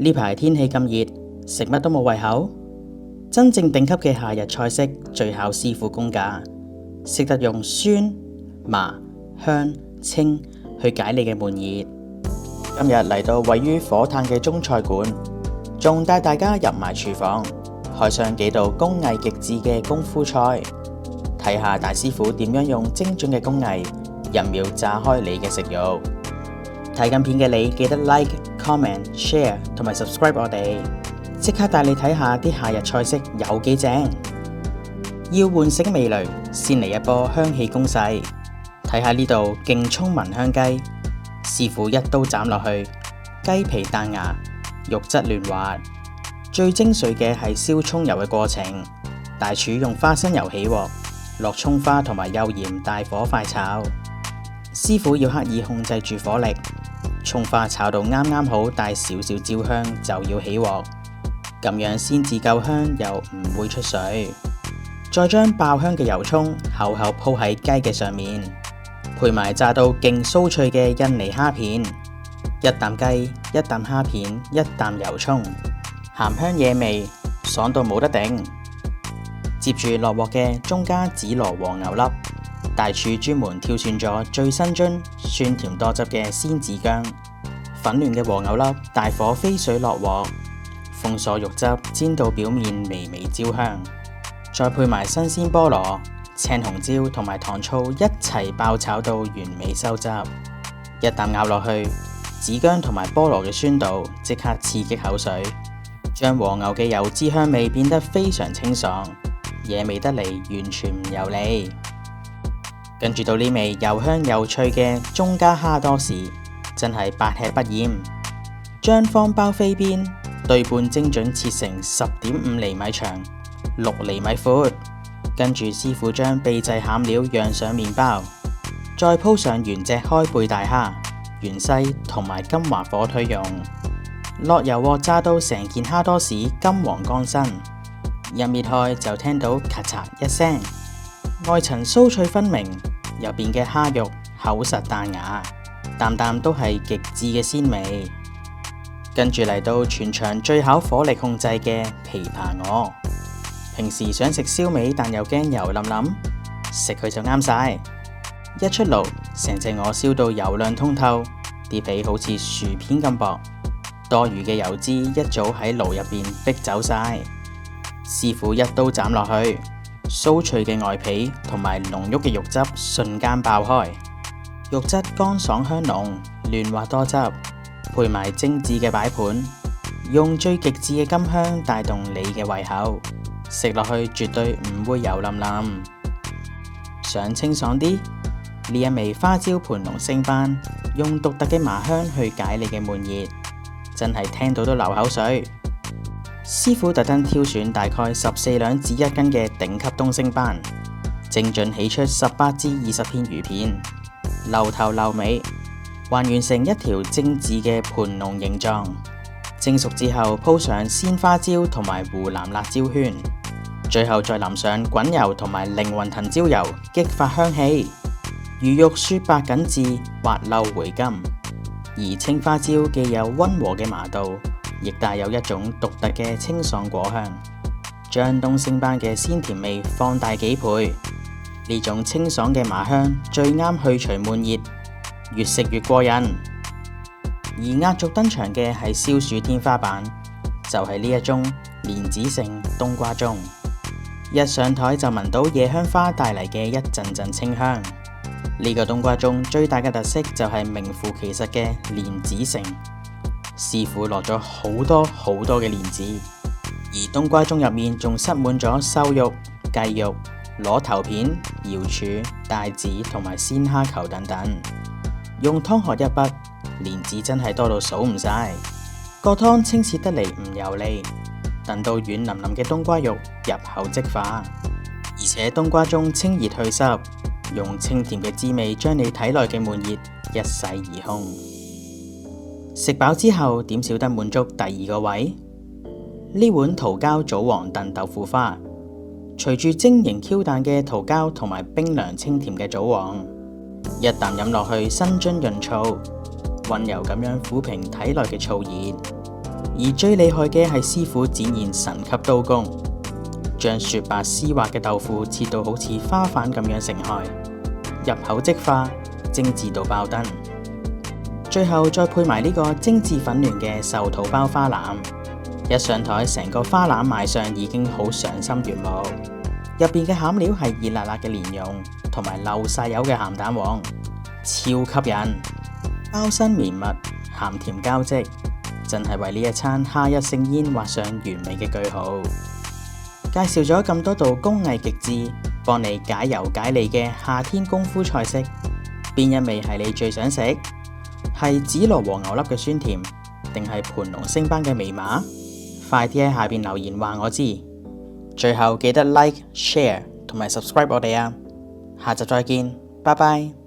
呢排天氣咁熱，食乜都冇胃口。真正頂級嘅夏日菜式最考師傅功架，識得用酸、麻、香、清去解你嘅悶熱。今日嚟到位於火炭嘅中菜館，仲帶大家入埋廚房，開上幾道工藝極致嘅功夫菜，睇下大師傅點樣用精準嘅工藝，1秒炸開你嘅食慾。睇緊片嘅你記得 like、comment、share 同埋 subscribe 我哋，即刻帶你睇下啲夏日菜式有幾正。要喚醒味蕾，先嚟一波香氣攻勢。睇下呢度勁蔥聞香雞，師傅一刀斬落去，雞皮彈牙，肉質嫩滑。最精髓嘅係燒蔥油嘅過程，大廚用花生油起鑊，落蔥花同埋幼鹽大火快炒。師傅要刻意控制住火力，蔥花炒到啱啱好帶少少焦香就要起鑊，咁樣先至夠香又唔會出水。再將爆香嘅油蔥厚厚鋪喺雞嘅上面，配埋炸到勁酥脆嘅印尼蝦片，一啖雞，一啖蝦片，一啖油蔥，鹹香惹味，爽到冇得頂。接住落鑊嘅中加紫羅黃牛粒，大廚專門挑選咗最新津、酸甜多汁嘅鮮子薑，粉嫩嘅黃牛粒大火飛水落鑊，封鎖肉汁，煎到表面微微焦香，再配埋新鮮菠蘿、青紅椒同埋糖醋一齊爆炒到完美收汁。一啖咬落去，子薑同埋菠蘿嘅酸度即刻刺激口水，將黃牛嘅油脂香味變得非常清爽，惹味得嚟完全唔油膩。跟住到呢味又香又脆嘅中加蝦多士，真係百吃不厭。將方包飛邊對半精準切成10.5厘米長、6厘米闊，跟住師傅將秘製餡料釀上麵包，再鋪上原隻開背大蝦、芫茜同埋金華火腿蓉，落油鑊炸到成件蝦多士金黃乾身，一搣開就聽到咔嚓一聲，外層酥脆分明，入邊嘅蝦肉厚實彈牙，啖啖都係極致嘅鮮味。跟住嚟到全場最考火力控制嘅琵琶鵝，平時想食燒味但又驚油淋淋，食佢就啱晒。一出爐，成隻鵝燒到油亮通透，啲皮好似薯片咁薄，多餘嘅油脂一早喺爐入邊逼走晒。師傅一刀斬落去，酥脆嘅外皮同埋濃郁嘅肉汁瞬間爆開，肉質乾爽香濃，嫩滑多汁，配埋精緻嘅擺盤，用最極致嘅甘香帶動你嘅胃口，食落去絕對唔會油淋淋。想清爽啲，呢一味花椒盤龍星斑，用獨特嘅麻香去解你嘅悶熱，真係聽到都流口水。師傅特登挑選大概14兩至1斤嘅頂級東星斑，精準起出18至20片魚片，留頭留尾，還原成一條精緻嘅盤龍形狀。蒸熟之後鋪上鮮花椒同埋湖南辣椒圈，最後再淋上滾油同埋靈魂藤椒油，激發香氣。魚肉雪白緊緻，滑溜回甘，而青花椒既有溫和嘅麻度，亦帶有一種獨特嘅清爽果香，將東星斑嘅鮮甜味放大幾倍。呢種清爽嘅麻香最啱去除悶熱，越食越過癮。而壓軸登場嘅係消暑天花板，就係呢一盅蓮子性冬瓜盅。一上台就聞到野香花帶嚟嘅一陣陣清香。呢個冬瓜盅最大嘅特色就係名副其實嘅蓮子性。師傅落咗好多嘅蓮子，而冬瓜盅入面仲塞滿咗瘦肉、雞肉、螺頭片、瑤柱、帶子同埋鮮蝦球等等。用湯殼一筆，蓮子真係多到數唔晒。個湯清澈得嚟唔油膩，燉到軟腍腍嘅冬瓜肉入口即化，而且冬瓜盅清熱去濕，用清甜嘅滋味將你體內嘅悶熱一洗而空。食飽之後點少得滿足第二個位？呢碗桃膠棗黃燉豆腐花，隨住晶瑩 Q 彈嘅桃膠同埋冰涼清甜嘅棗黃，一啖飲落去生津潤燥，溫柔咁樣撫平體內嘅燥熱。而最厲害嘅係師傅展現神級刀工，將雪白絲滑嘅豆腐切到好似花瓣咁樣盛開，入口即化，精緻到爆燈。最後再配埋呢個精緻粉嫩嘅壽桃包花腩，一上台成個花腩賣相已經好賞心悅目。入邊嘅餡料係熱辣辣嘅蓮蓉，同埋漏晒油嘅鹹蛋黃，超吸引，包身綿密，鹹甜交織，真係為呢一餐夏日盛宴畫上完美嘅句號。介紹咗咁多道工藝極致，幫你解油解膩嘅夏天功夫菜式，邊一味係你最想食？係紫羅和牛粒嘅酸甜，定係盤龍星斑嘅微麻？快啲喺下邊留言話我知。最後記得 like、share 同埋 subscribe 我哋啊！下集再見，拜拜。